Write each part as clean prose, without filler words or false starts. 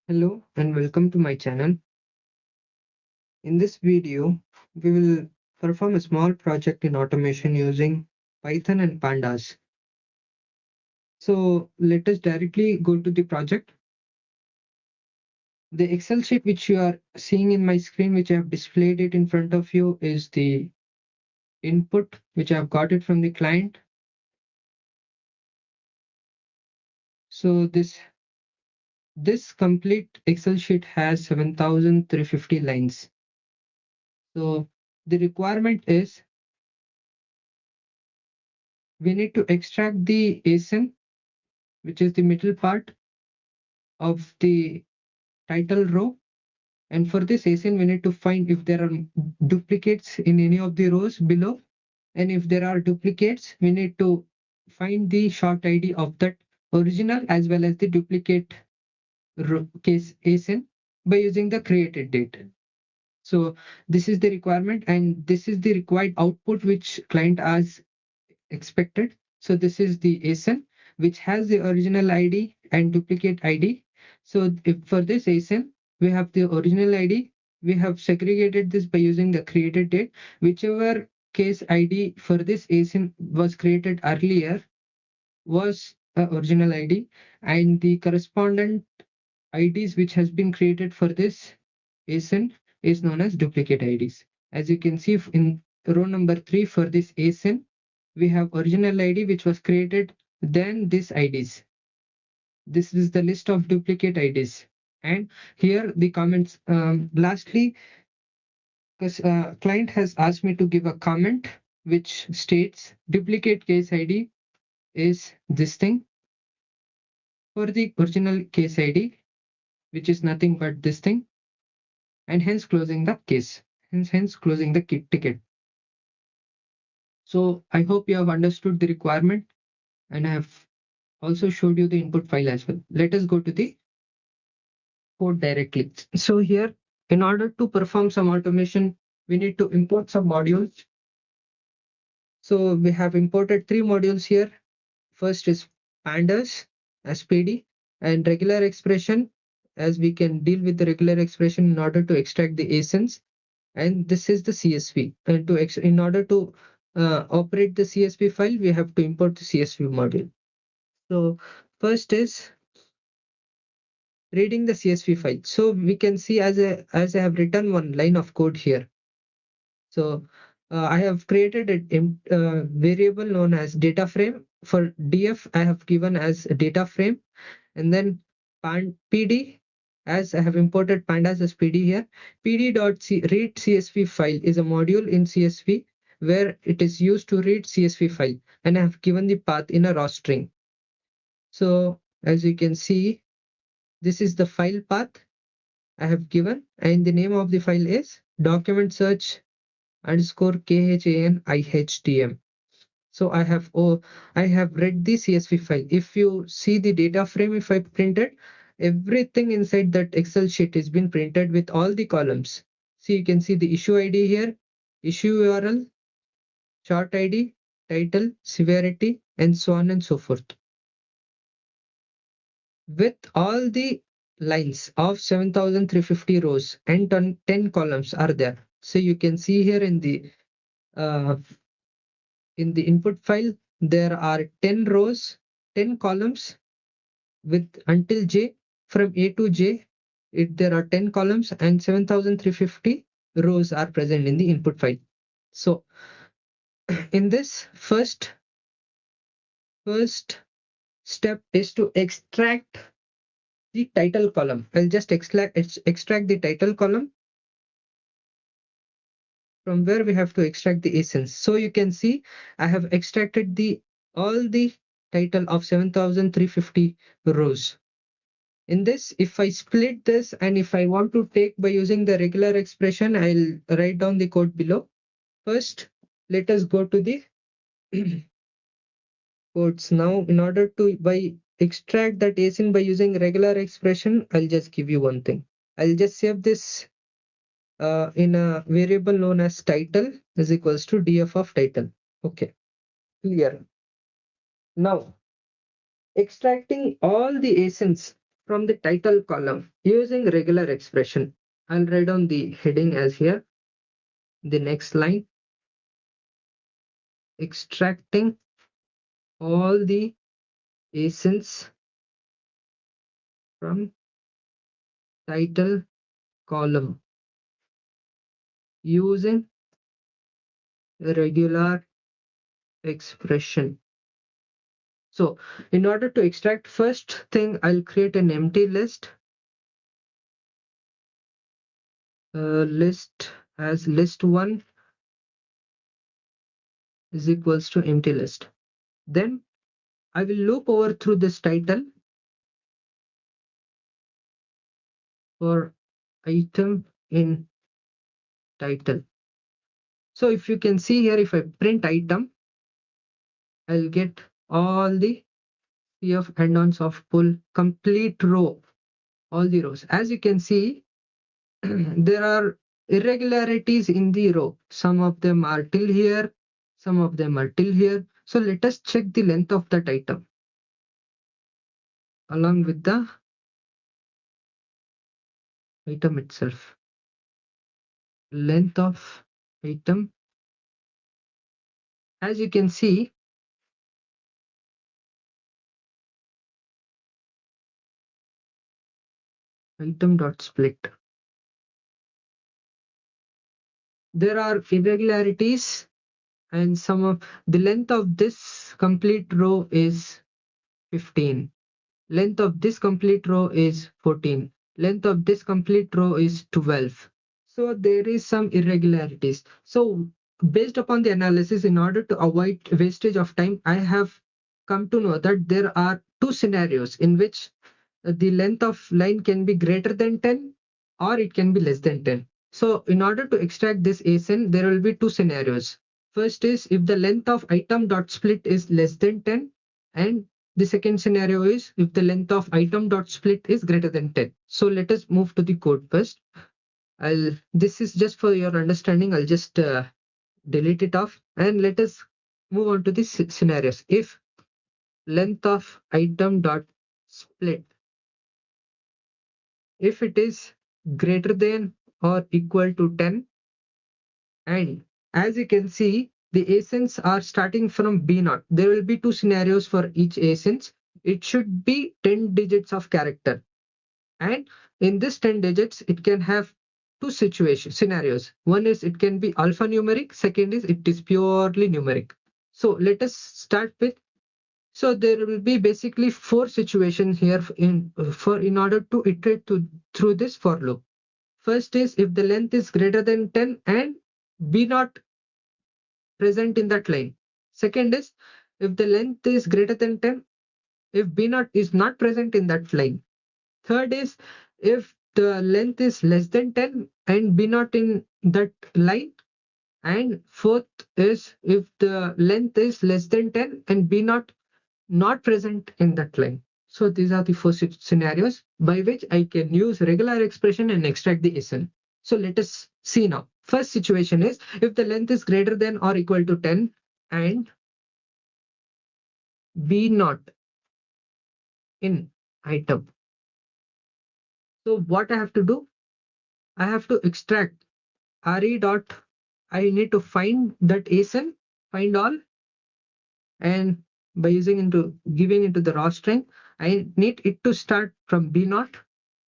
Hello and welcome to my channel. In this video, we will perform a small project in automation using Python and pandas. So let us directly go to the project. The Excel sheet which you are seeing in my screen, which I have displayed it in front of you, is the input which I have got it from the client. So this complete Excel sheet has 7,350 lines. So the requirement is we need to extract the ASIN, which is the middle part of the title row. And for this ASIN, we need to find if there are duplicates in any of the rows below. And if there are duplicates, we need to find the short ID of that original as well as the duplicate case ASIN by using the created date. So this is the requirement and this is the required output which client has expected. So this is the ASIN which has the original ID and duplicate ID. So if for this ASIN, we have the original ID. We have segregated this by using the created date. Whichever case ID for this ASIN was created earlier was original ID, and the correspondent IDs which has been created for this ASIN is known as duplicate IDs. As you can see in row number 3 for this ASIN, we have original ID which was created, then this IDs. This is the list of duplicate IDs. And here the comments. Lastly, because client has asked me to give a comment which states duplicate case ID is this thing for the original case ID, which is nothing but this thing, and hence closing the case, hence closing the ticket. So I hope you have understood the requirement, and I have also showed you the input file as well. Let us go to the code directly. So here, in order to perform some automation, we need to import some modules. So we have imported 3 modules here. First is pandas as PD and regular expression, as we can deal with the regular expression in order to extract the ASINs. And this is the CSV. And in order to operate the CSV file, we have to import the CSV module. So first is reading the CSV file. So we can see as I have written one line of code here. So I have created a variable known as data frame. For df, I have given as a data frame, and then pd, as I have imported pandas as pd here. Read CSV file is a module in CSV where it is used to read CSV file, and I have given the path in a raw string. So as you can see, this is the file path I have given, and the name of the file is document search underscore khanIHTM. So I have read the CSV file. If you see the data frame, if I printed, everything inside that Excel sheet has been printed with all the columns. See, you can see the issue ID here, issue URL, chart ID, title, severity, and so on and so forth. With all the lines of 7,350 rows and 10 columns are there. So you can see here uh, in the input file, there are 10 rows, 10 columns with until J. From A to J, there are 10 columns and 7,350 rows are present in the input file. So in this first step is to extract the title column. I'll just extract the title column, from where we have to extract the ASINs. So you can see I have extracted all the title of 7,350 rows. In this, if I split this and if I want to take by using the regular expression, I'll write down the code below. First, let us go to the codes. Now, in order to extract that ASIN by using regular expression, I'll just give you one thing. I'll just save this in a variable known as title is equals to df of title. Okay, clear. Now, extracting all the ASINs from the title column using regular expression. I'll write down the heading as here. The next line, extracting all the asins from title column using regular expression. So in order to extract, first thing I'll create an empty list. List as list1 is equals to empty list. Then I will loop over through this title for item in title. So if you can see here, if I print item, I'll get all the CF add-ons of pull complete row, all the rows. As you can see, there are irregularities in the row. Some of them are till here, some of them are till here. So let us check the length of that item along with the item itself. Length of item. As you can see, item.split. There are irregularities, and some of the length of this complete row is 15. Length of this complete row is 14. Length of this complete row is 12. So there is some irregularities. So based upon the analysis, in order to avoid wastage of time, I have come to know that there are two scenarios in which the length of line can be greater than 10 or it can be less than 10. So in order to extract this ASIN, there will be two scenarios. First is if the length of item.split is less than 10, and the second scenario is if the length of item.split is greater than 10. So let us move to the code first. This is just for your understanding. I'll just delete it off and let us move on to the scenarios. If length of item.split, if it is greater than or equal to 10, and as you can see, the asins are starting from B0. There will be two scenarios for each asins. It should be 10 digits of character. And in this 10 digits, it can have two scenarios. One is it can be alphanumeric. Second is it is purely numeric. So let us start with. So there will be basically four situations here in order to iterate through this for loop. First is if the length is greater than 10 and be not present in that line. Second is if the length is greater than 10, if b not is not present in that line. Third is if the length is less than 10 and b not in that line. And fourth is if the length is less than 10 and b not present in that line. So these are the four scenarios by which I can use regular expression and extract the ASIN. So let us see now. First situation is if the length is greater than or equal to 10 and b not in item. So what I have to do? I have to extract re dot. I need to find that ASIN, find all, and by giving into the raw string, I need it to start from b0.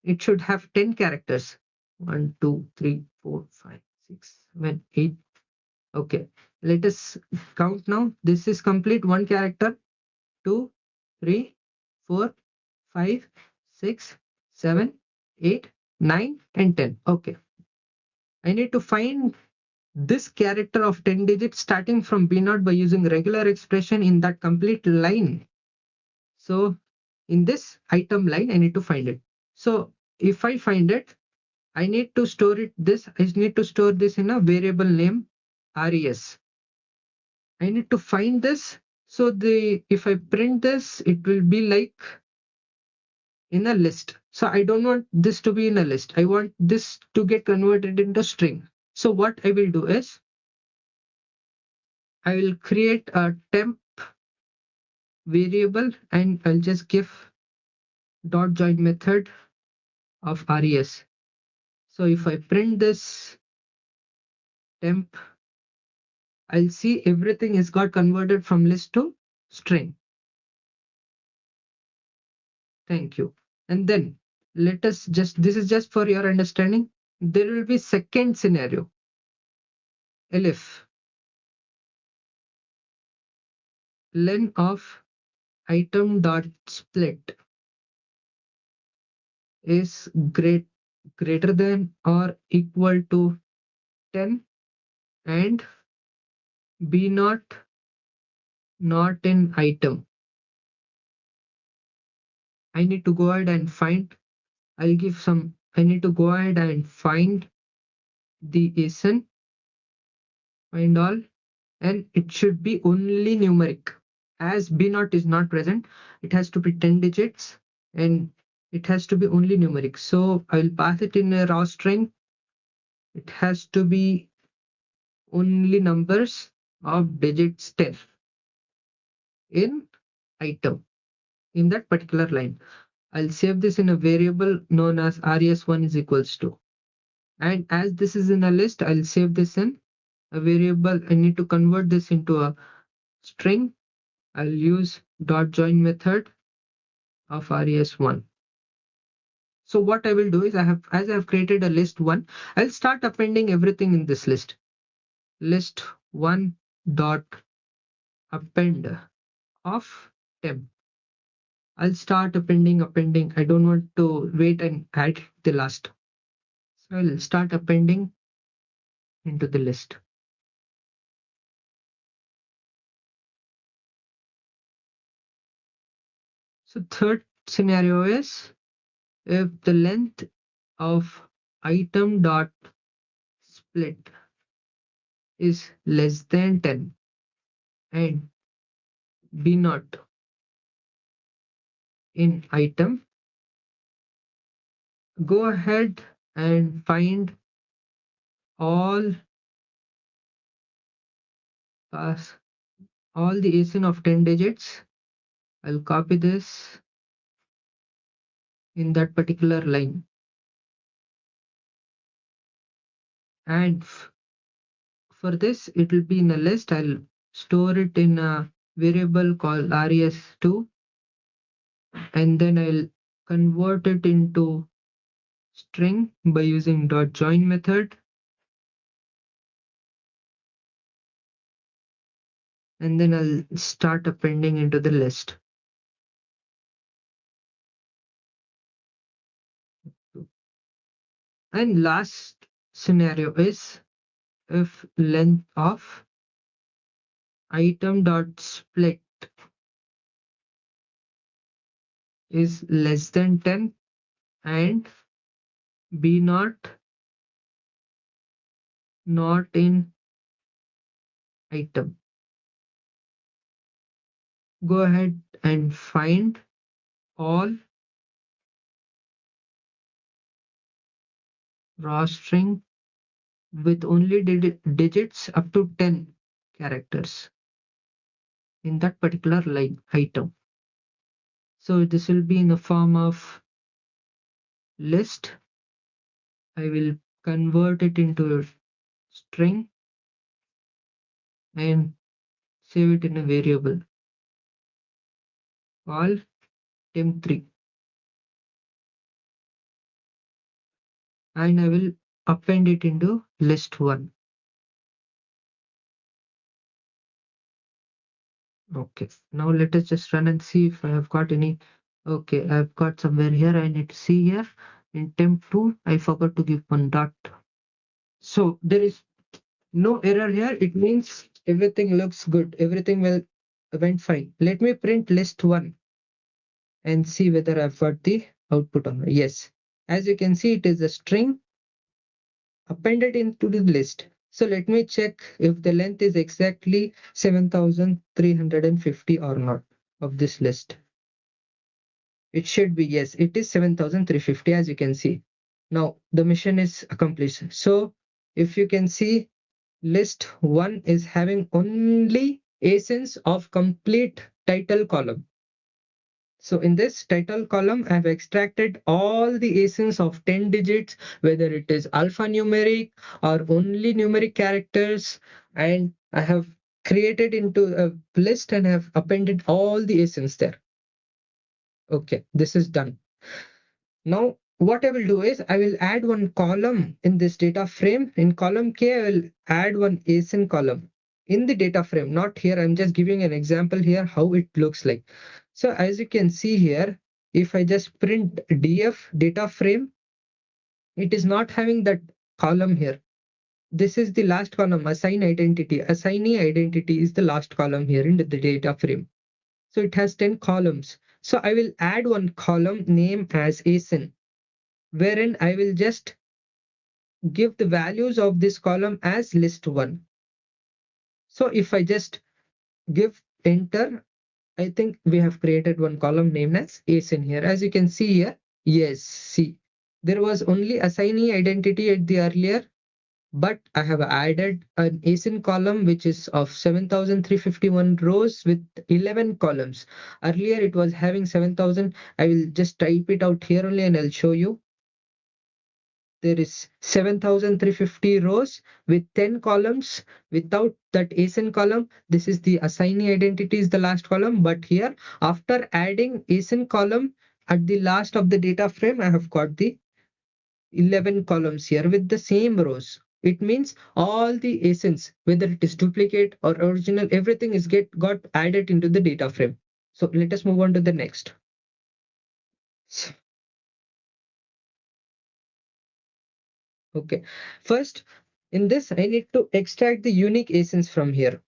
It should have 10 characters. 1, 2, 3, 4, 5, 6, 7, 8. Okay, let us count now. This is complete 1 character, 2, 3, 4, 5, 6, 7, 8, 9, and 10. Okay, I need to find this character of 10 digits starting from b0 by using regular expression in that complete line. So in this item line, I need to find it. So if I find it, I need to store this in a variable name res. I need to find this. So if I print this, it will be like in a list. So I don't want this to be in a list. I want this to get converted into string. So what I will do is I will create a temp variable and I'll just give dot join method of res. So if I print this temp, I'll see everything is got converted from list to string. Thank you. And then let us just, this is just for your understanding. There will be second scenario. Elif, len of item dot split is greater than or equal to 10 and b not in item. I need to go ahead and find, I'll give some, I need to go ahead and find the ASIN, find all, and it should be only numeric. As b naught is not present, it has to be 10 digits and it has to be only numeric. So I'll pass it in a raw string. It has to be only numbers of digits 10 in item in that particular line. I'll save this in a variable known as res1 is equals to. And as this is in a list, I'll save this in a variable. I need to convert this into a string. I'll use dot join method of res1. So what I will do is as I have created a list 1, I'll start appending everything in this list. List 1 dot append of temp. I'll start appending. I don't want to wait and add the last. So I'll start appending into the list. So third scenario is if the length of item dot split is less than 10 and b not in item, go ahead and find all pass all the ASIN of 10 digits. I'll copy this in that particular line. And for this, it will be in a list. I'll store it in a variable called res2. And then I'll convert it into string by using dot join method. And then I'll start appending into the list. And last scenario is if length of item dot split is less than 10 and b not in item. Go ahead and find all raw string with only digits up to 10 characters in that particular line item. So this will be in the form of list. I will convert it into a string and save it in a variable called temp3. And I will append it into list 1. Okay, now let us just run and see if I have got any. Okay, I've got somewhere here. I need to see here in temp2. I forgot to give one dot. So there is no error here. It means everything looks good. Everything went fine. Let me print list 1 and see whether I've got the output on. Yes, as you can see, it is a string appended into the list. So let me check if the length is exactly 7,350 or not of this list. It should be, yes, it is 7,350 as you can see. Now the mission is accomplished. So if you can see, list 1 is having only ASINs of complete title column. So in this title column, I've extracted all the asins of 10 digits, whether it is alphanumeric or only numeric characters, and I have created into a list and have appended all the asins there. Okay, this is done. Now, what I will do is I will add one column in this data frame. In column K, I will add one ASIN column in the data frame, not here. I'm just giving an example here how it looks like. So as you can see here, if I just print df data frame, it is not having that column here. This is the last column, assign identity. Assignee identity is the last column here in the data frame. So it has 10 columns. So I will add one column name as ASIN, wherein I will just give the values of this column as list1. So if I just give enter, I think we have created one column named as ASIN here. As you can see here, yes, see, there was only assignee identity at the earlier, but I have added an ASIN column which is of 7,351 rows with 11 columns. Earlier it was having 7,000. I will just type it out here only and I'll show you. There is 7,350 rows with 10 columns without that ASIN column. This is the assignee identity is the last column, but here after adding ASIN column at the last of the data frame, I have got the 11 columns here with the same rows. It means all the ASINs, whether it is duplicate or original, everything is got added into the data frame. So let us move on to the next. Okay, first in this, I need to extract the unique ASINs from here.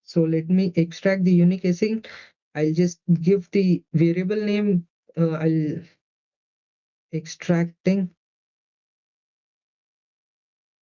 So let me extract the unique ASIN. I'll just give the variable name. I'll extracting